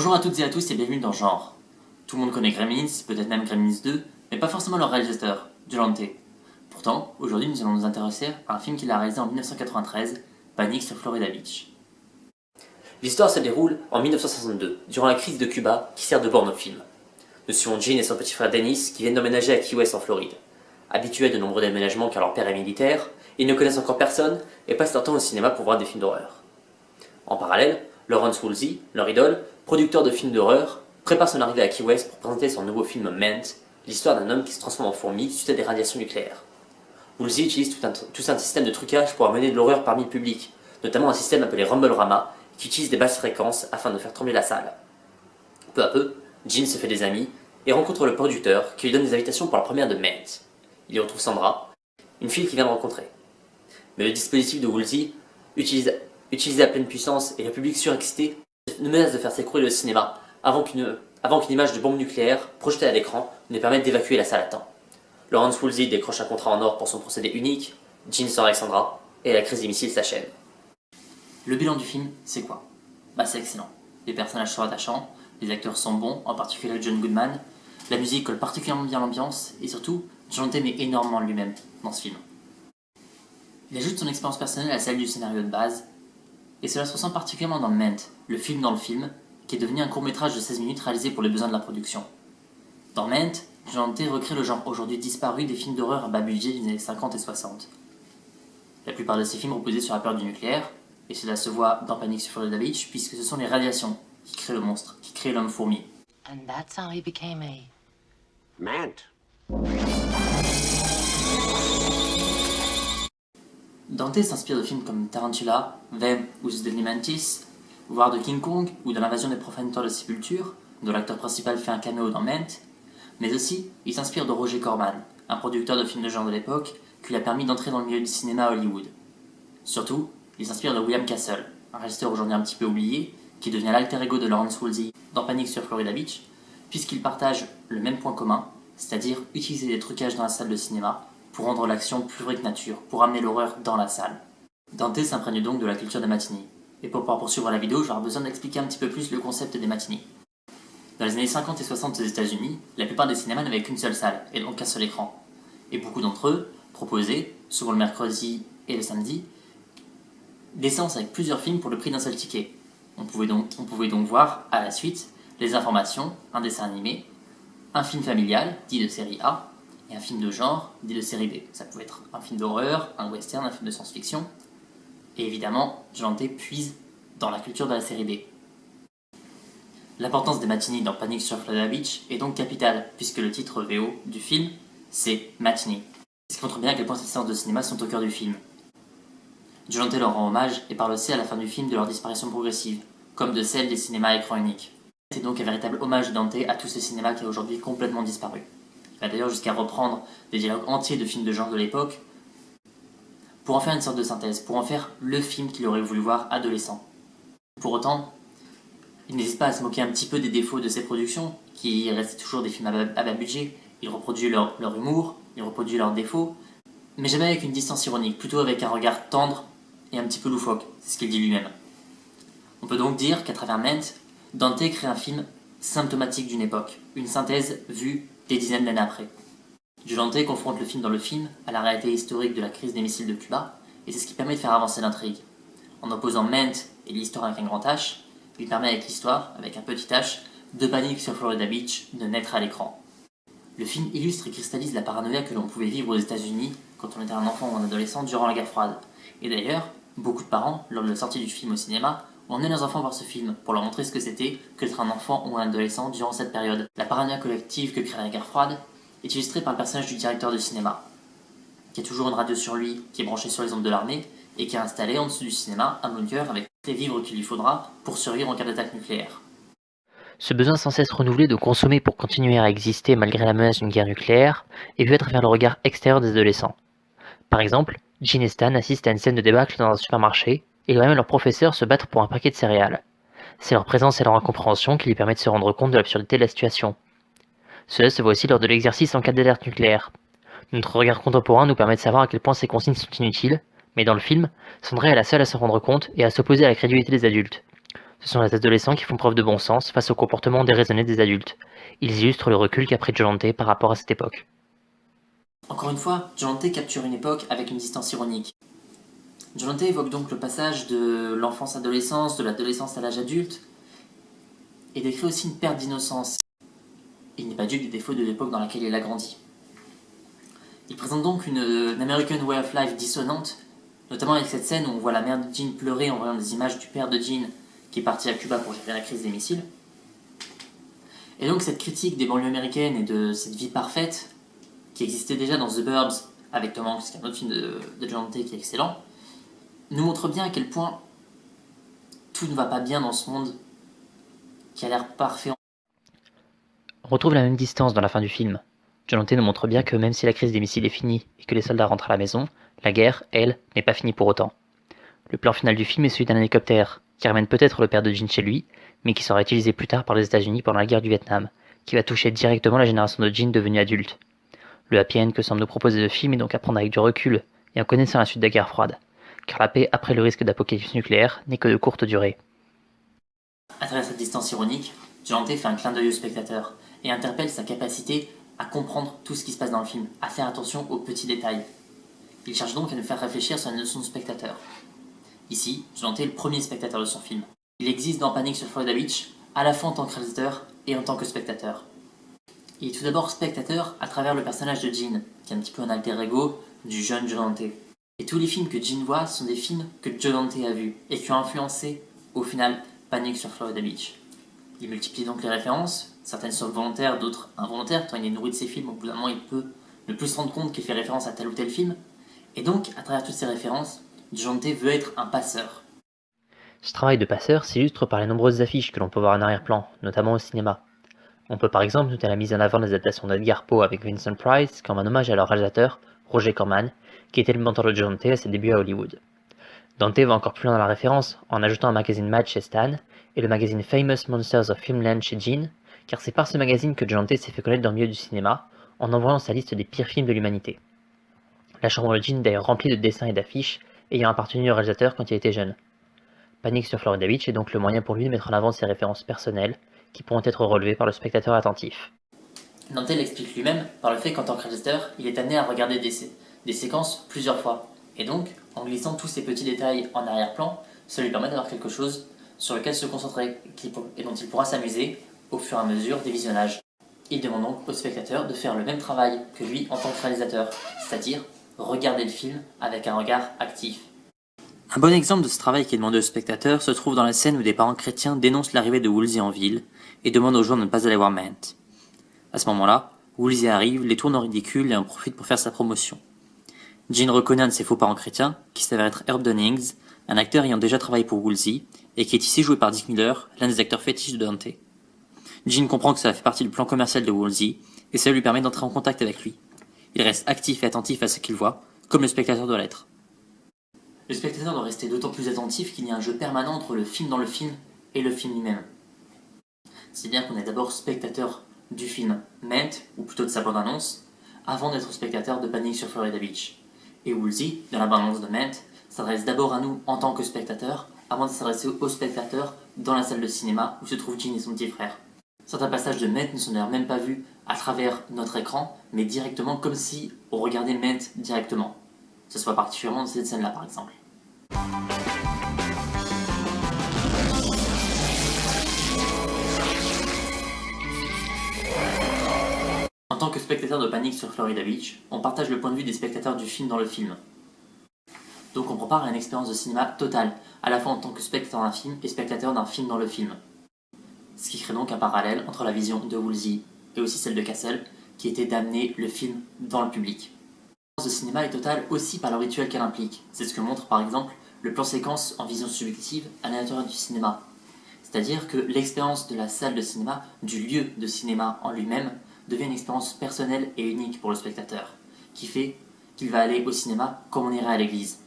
Bonjour à toutes et à tous et bienvenue dans Genre. Tout le monde connaît Gremlins, peut-être même Gremlins 2, mais pas forcément leur réalisateur, Joe Dante. Pourtant, aujourd'hui nous allons nous intéresser à un film qu'il a réalisé en 1993, Panique sur Florida Beach. L'histoire se déroule en 1962, durant la crise de Cuba qui sert de borne au film. Nous suivons Gene et son petit frère Dennis qui viennent d'emménager à Key West en Floride. Habitués à de nombreux déménagements car leur père est militaire, ils ne connaissent encore personne et passent leur temps au cinéma pour voir des films d'horreur. En parallèle, Lawrence Woolsey, leur idole, producteur de films d'horreur, prépare son arrivée à Key West pour présenter son nouveau film Ment, l'histoire d'un homme qui se transforme en fourmi suite à des radiations nucléaires. Woolsey utilise tout un système de trucage pour amener de l'horreur parmi le public, notamment un système appelé Rumble-Rama, qui utilise des basses fréquences afin de faire trembler la salle. Peu à peu, Gene se fait des amis et rencontre le producteur qui lui donne des invitations pour la première de Ment. Il y retrouve Sandra, une fille qu'il vient de rencontrer. Mais le dispositif de Woolsey, utilisé à pleine puissance et le public surexcité, ne menace de faire s'écrouler le cinéma avant qu'une image de bombe nucléaire projetée à l'écran ne permette d'évacuer la salle à temps. Lawrence Woolsey décroche un contrat en or pour son procédé unique, Gene sort avec Sandra, et la crise des missiles s'achève. Le bilan du film, c'est quoi? C'est excellent. Les personnages sont attachants, les acteurs sont bons, en particulier John Goodman, la musique colle particulièrement bien à l'ambiance, et surtout, Joe Dante met énormément de lui-même dans ce film. Il ajoute son expérience personnelle à celle du scénario de base, et cela se ressent particulièrement dans Ment, le film dans le film, qui est devenu un court-métrage de 16 minutes réalisé pour les besoins de la production. Dans Ment, Joe Dante recrée le genre aujourd'hui disparu des films d'horreur à bas budget des années 50 et 60. La plupart de ces films reposaient sur la peur du nucléaire, et cela se voit dans Panic sur Florida Beach, puisque ce sont les radiations qui créent le monstre, qui créent l'homme fourmi. And that's how he became a... Mant. Dante s'inspire de films comme Tarantula, Them ou The Deadly Mantis, voire de King Kong ou de l'invasion des profanateurs de sépulture, dont l'acteur principal fait un caméo dans Ment, mais aussi il s'inspire de Roger Corman, un producteur de films de genre de l'époque qui lui a permis d'entrer dans le milieu du cinéma à Hollywood. Surtout, il s'inspire de William Castle, un réalisateur aujourd'hui un petit peu oublié, qui devient l'alter ego de Lawrence Woolsey dans Panic sur Florida Beach, puisqu'ils partagent le même point commun, c'est-à-dire utiliser des trucages dans la salle de cinéma pour rendre l'action plus vraie que nature, pour amener l'horreur dans la salle. Dante s'imprègne donc de la culture des matinées. Et pour pouvoir poursuivre la vidéo, je vais avoir besoin d'expliquer un petit peu plus le concept des matinées. Dans les années 50 et 60 aux États-Unis, la plupart des cinémas n'avaient qu'une seule salle, et donc qu'un seul écran. Et beaucoup d'entre eux proposaient, souvent le mercredi et le samedi, des séances avec plusieurs films pour le prix d'un seul ticket. On pouvait donc voir, à la suite, les informations, un dessin animé, un film familial, dit de série A, et un film de genre, dit de série B. Ça pouvait être un film d'horreur, un western, un film de science-fiction. Et évidemment, Joe Dante puise dans la culture de la série B. L'importance des matinées dans Panic sur Florida Beach est donc capitale, puisque le titre VO du film, c'est Matinee. Ce qui montre bien à quel point ces séances de cinéma sont au cœur du film. Joe Dante leur rend hommage et parle aussi à la fin du film de leur disparition progressive, comme de celle des cinémas à écran unique. C'est donc un véritable hommage de Dante à tous ces cinémas qui a aujourd'hui complètement disparu. Il va d'ailleurs jusqu'à reprendre des dialogues entiers de films de genre de l'époque pour en faire une sorte de synthèse, pour en faire le film qu'il aurait voulu voir adolescent. Pour autant, il n'hésite pas à se moquer un petit peu des défauts de ses productions, qui restent toujours des films à bas budget. Il reproduit leur humour, il reproduit leurs défauts, mais jamais avec une distance ironique, plutôt avec un regard tendre et un petit peu loufoque, c'est ce qu'il dit lui-même. On peut donc dire qu'à travers Ment, Dante crée un film symptomatique d'une époque, une synthèse vue des dizaines d'années après. Joe Dante confronte le film dans le film à la réalité historique de la crise des missiles de Cuba, et c'est ce qui permet de faire avancer l'intrigue. En opposant Ment et l'histoire avec un grand H, il permet avec l'histoire, avec un petit H, de Panic sur Florida Beach de naître à l'écran. Le film illustre et cristallise la paranoïa que l'on pouvait vivre aux États-Unis quand on était un enfant ou un adolescent durant la guerre froide. Et d'ailleurs, beaucoup de parents, lors de la sortie du film au cinéma, ont emmené leurs enfants voir ce film pour leur montrer ce que c'était que d'être un enfant ou un adolescent durant cette période. La paranoïa collective que crée la guerre froide est illustrée par le personnage du directeur de cinéma, qui a toujours une radio sur lui, qui est branchée sur les ondes de l'armée, et qui a installé en dessous du cinéma un bunker avec les vivres qu'il lui faudra pour survivre en cas d'attaque nucléaire. Ce besoin sans cesse renouvelé de consommer pour continuer à exister malgré la menace d'une guerre nucléaire est vu à travers le regard extérieur des adolescents. Par exemple, Gene et Stan assistent à une scène de débâcle dans un supermarché et voient même leur professeur se battre pour un paquet de céréales. C'est leur présence et leur incompréhension qui lui permettent de se rendre compte de l'absurdité de la situation. Cela se voit aussi lors de l'exercice en cas d'alerte nucléaire. Notre regard contemporain nous permet de savoir à quel point ces consignes sont inutiles, mais dans le film, Sandra est la seule à se rendre compte et à s'opposer à la crédulité des adultes. Ce sont les adolescents qui font preuve de bon sens face au comportement déraisonné des adultes. Ils illustrent le recul qu'a pris Jolante par rapport à cette époque. Encore une fois, Jolante capture une époque avec une distance ironique. Jolante évoque donc le passage de l'enfance-adolescence, de l'adolescence à l'âge adulte, et décrit aussi une perte d'innocence. Il n'est pas dupe des défauts de l'époque dans laquelle il a grandi. Il présente donc une American Way of Life dissonante, notamment avec cette scène où on voit la mère de Jean pleurer en voyant des images du père de Jean qui est parti à Cuba pour gérer la crise des missiles. Et donc cette critique des banlieues américaines et de cette vie parfaite, qui existait déjà dans The Burbs avec Tom Hanks, qui est un autre film de Jolante qui est excellent, nous montre bien à quel point tout ne va pas bien dans ce monde qui a l'air parfait. On retrouve la même distance dans la fin du film. Jolante nous montre bien que même si la crise des missiles est finie et que les soldats rentrent à la maison, la guerre, elle, n'est pas finie pour autant. Le plan final du film est celui d'un hélicoptère, qui ramène peut-être le père de Jean chez lui, mais qui sera utilisé plus tard par les États-Unis pendant la guerre du Vietnam, qui va toucher directement la génération de Jean devenue adulte. Le happy end que semble nous proposer le film est donc à prendre avec du recul et en connaissant la suite de la guerre froide, car la paix après le risque d'apocalypse nucléaire n'est que de courte durée. À travers cette distance ironique, Jolante fait un clin d'œil au spectateur et interpelle sa capacité à comprendre tout ce qui se passe dans le film, à faire attention aux petits détails. Il cherche donc à nous faire réfléchir sur la notion de spectateur. Ici, Jolante est le premier spectateur de son film. Il existe dans Panic sur Florida Beach, à la fois en tant que réalisateur et en tant que spectateur. Il est tout d'abord spectateur à travers le personnage de Jean, qui est un petit peu un alter ego du jeune Jolante. Et tous les films que Jean voit sont des films que Jolante a vus et qui ont influencé, au final, Panic sur Florida Beach. Il multiplie donc les références, certaines sont volontaires, d'autres involontaires, tant il est nourri de ses films, au bout d'un moment il peut ne plus se rendre compte qu'il fait référence à tel ou tel film. Et donc, à travers toutes ces références, Jolante veut être un passeur. Ce travail de passeur s'illustre par les nombreuses affiches que l'on peut voir en arrière-plan, notamment au cinéma. On peut par exemple noter la mise en avant des adaptations d'Edgar Poe avec Vincent Price comme un hommage à leur réalisateur, Roger Corman, qui était le mentor de Jolante à ses débuts à Hollywood. Dante va encore plus loin dans la référence en ajoutant un magazine Mad chez Stan et le magazine Famous Monsters of Filmland chez Jean, car c'est par ce magazine que Jolante s'est fait connaître dans le milieu du cinéma en envoyant sa liste des pires films de l'humanité. La chambre de Jean est d'ailleurs remplie de dessins et d'affiches ayant appartenu au réalisateur quand il était jeune. Panic sur Florida Beach est donc le moyen pour lui de mettre en avant ses références personnelles qui pourront être relevées par le spectateur attentif. Dante l'explique lui-même par le fait qu'en tant que réalisateur, il est amené à regarder des séquences plusieurs fois. Et donc, en glissant tous ces petits détails en arrière-plan, ça lui permet d'avoir quelque chose sur lequel se concentrer et dont il pourra s'amuser au fur et à mesure des visionnages. Il demande donc au spectateur de faire le même travail que lui en tant que réalisateur, c'est-à-dire regarder le film avec un regard actif. Un bon exemple de ce travail qui est demandé au spectateur se trouve dans la scène où des parents chrétiens dénoncent l'arrivée de Woolsey en ville et demandent aux gens de ne pas aller voir Mant. À ce moment-là, Woolsey arrive, les tourne en ridicule et en profite pour faire sa promotion. Jean reconnaît un de ses faux parents chrétiens, qui s'avère être Herb Donnings, un acteur ayant déjà travaillé pour Woolsey, et qui est ici joué par Dick Miller, l'un des acteurs fétiches de Dante. Jean comprend que ça fait partie du plan commercial de Woolsey, et ça lui permet d'entrer en contact avec lui. Il reste actif et attentif à ce qu'il voit, comme le spectateur doit l'être. Le spectateur doit rester d'autant plus attentif qu'il y a un jeu permanent entre le film dans le film et le film lui-même. C'est bien qu'on est d'abord spectateur du film Mant, ou plutôt de sa bande-annonce, avant d'être spectateur de Panic sur Florida Beach. Et Woolsey, dans la bande-annonce de Mant, s'adresse d'abord à nous en tant que spectateurs, avant de s'adresser aux spectateurs dans la salle de cinéma où se trouvent Jean et son petit frère. Certains passages de Mant ne sont d'ailleurs même pas vus à travers notre écran, mais directement comme si on regardait Mant directement. Ce soit particulièrement dans cette scène-là par exemple. En tant que spectateur de Panic sur Florida Beach, on partage le point de vue des spectateurs du film dans le film. Donc on prépare à une expérience de cinéma totale, à la fois en tant que spectateur d'un film et spectateur d'un film dans le film. Ce qui crée donc un parallèle entre la vision de Woolsey et aussi celle de Cassel, qui était d'amener le film dans le public. L'expérience de cinéma est totale aussi par le rituel qu'elle implique. C'est ce que montre par exemple le plan séquence en vision subjective à l'intérieur du cinéma. C'est-à-dire que l'expérience de la salle de cinéma, du lieu de cinéma en lui-même, devient une expérience personnelle et unique pour le spectateur, qui fait qu'il va aller au cinéma comme on irait à l'église.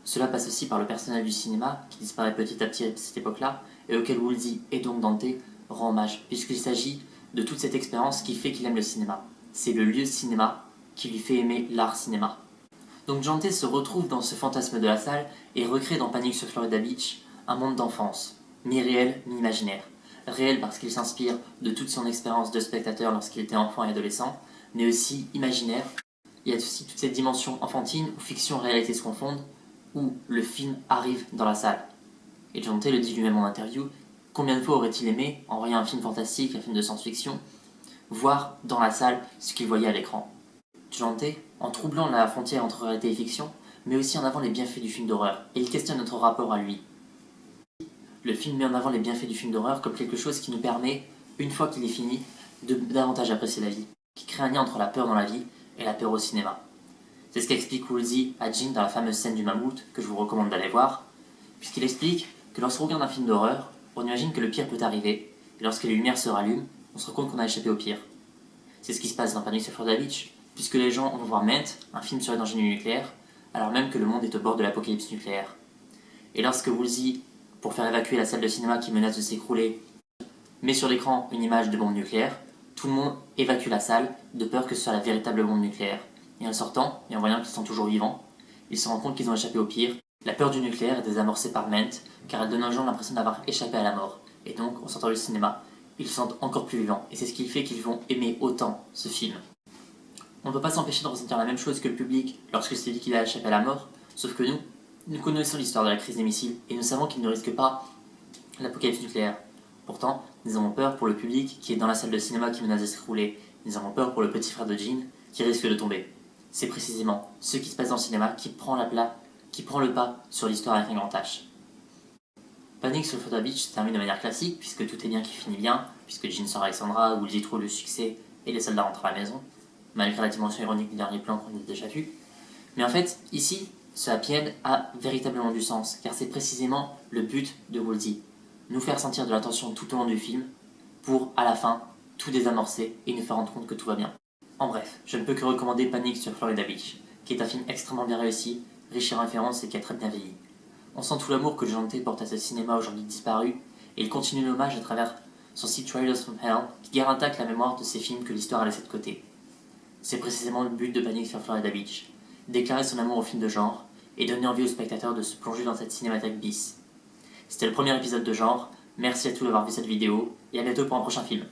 Cela passe aussi par le personnel du cinéma, qui disparaît petit à petit à cette époque-là, et auquel Woolsey et donc Dante rend hommage, puisqu'il s'agit de toute cette expérience qui fait qu'il aime le cinéma. C'est le lieu cinéma qui lui fait aimer l'art cinéma. Donc Dante se retrouve dans ce fantasme de la salle et recrée dans Panic sur Florida Beach un monde d'enfance, mi-réel, mi-imaginaire. Réel parce qu'il s'inspire de toute son expérience de spectateur lorsqu'il était enfant et adolescent, mais aussi imaginaire. Il y a aussi toute cette dimension enfantine où fiction et réalité se confondent, où le film arrive dans la salle. Et John T le dit lui-même en interview, combien de fois aurait-il aimé, en voyant un film fantastique, un film de science-fiction, voir dans la salle ce qu'il voyait à l'écran. John T, en troublant la frontière entre réalité et fiction, met aussi en avant les bienfaits du film d'horreur, et il questionne notre rapport à lui. Le film met en avant les bienfaits du film d'horreur comme quelque chose qui nous permet, une fois qu'il est fini, de davantage apprécier la vie, qui crée un lien entre la peur dans la vie et la peur au cinéma. C'est ce qu'explique Woolsey à Jean dans la fameuse scène du mammouth, que je vous recommande d'aller voir, puisqu'il explique que lorsqu'on regarde un film d'horreur, on imagine que le pire peut arriver, et lorsque les lumières se rallument, on se rend compte qu'on a échappé au pire. C'est ce qui se passe dans Panic! At Florida Beach, puisque les gens vont voir Ment, un film sur les dangers du nucléaire, alors même que le monde est au bord de l'apocalypse nucléaire. Et lorsque Woolsey, pour faire évacuer la salle de cinéma qui menace de s'écrouler, met sur l'écran une image de bombe nucléaire, tout le monde évacue la salle de peur que ce soit la véritable bombe nucléaire. Et en sortant, et en voyant qu'ils sont toujours vivants, ils se rendent compte qu'ils ont échappé au pire. La peur du nucléaire est désamorcée par Ment, car elle donne aux gens l'impression d'avoir échappé à la mort. Et donc, en sortant du cinéma, ils se sentent encore plus vivants. Et c'est ce qui fait qu'ils vont aimer autant ce film. On ne peut pas s'empêcher de ressentir la même chose que le public lorsque c'est dit qu'il a échappé à la mort, sauf que nous connaissons l'histoire de la crise des missiles, et nous savons qu'il ne risque pas l'apocalypse nucléaire. Pourtant, nous avons peur pour le public qui est dans la salle de cinéma qui menace de s'écrouler. Nous avons peur pour le petit frère de Jean qui risque de tomber. C'est précisément ce qui se passe dans le cinéma qui prend le pas sur l'histoire avec un grand H. Panic! Sur Florida Beach se termine de manière classique, puisque tout est bien qui finit bien, puisque Jean sort Alexandra, Woolsey trouve le succès et les soldats rentrent à la maison, malgré la dimension ironique du dernier plan qu'on a déjà vu. Mais en fait, ici, ce happy end a véritablement du sens, car c'est précisément le but de Woolsey. Nous faire sentir de la tension tout au long du film, pour, à la fin, tout désamorcer et nous faire rendre compte que tout va bien. En bref, je ne peux que recommander Panic! Sur Florida Beach, qui est un film extrêmement bien réussi, riche en références et qui a très bien vieilli. On sent tout l'amour que John T porte à ce cinéma aujourd'hui disparu, et il continue l'hommage à travers son site Trailers from Hell, qui garde intacte la mémoire de ces films que l'histoire a laissés de côté. C'est précisément le but de Panic! Sur Florida Beach, déclarer son amour au film de genre, et donner envie aux spectateurs de se plonger dans cette cinémathèque bis. C'était le premier épisode de genre, merci à tous d'avoir vu cette vidéo, et à bientôt pour un prochain film.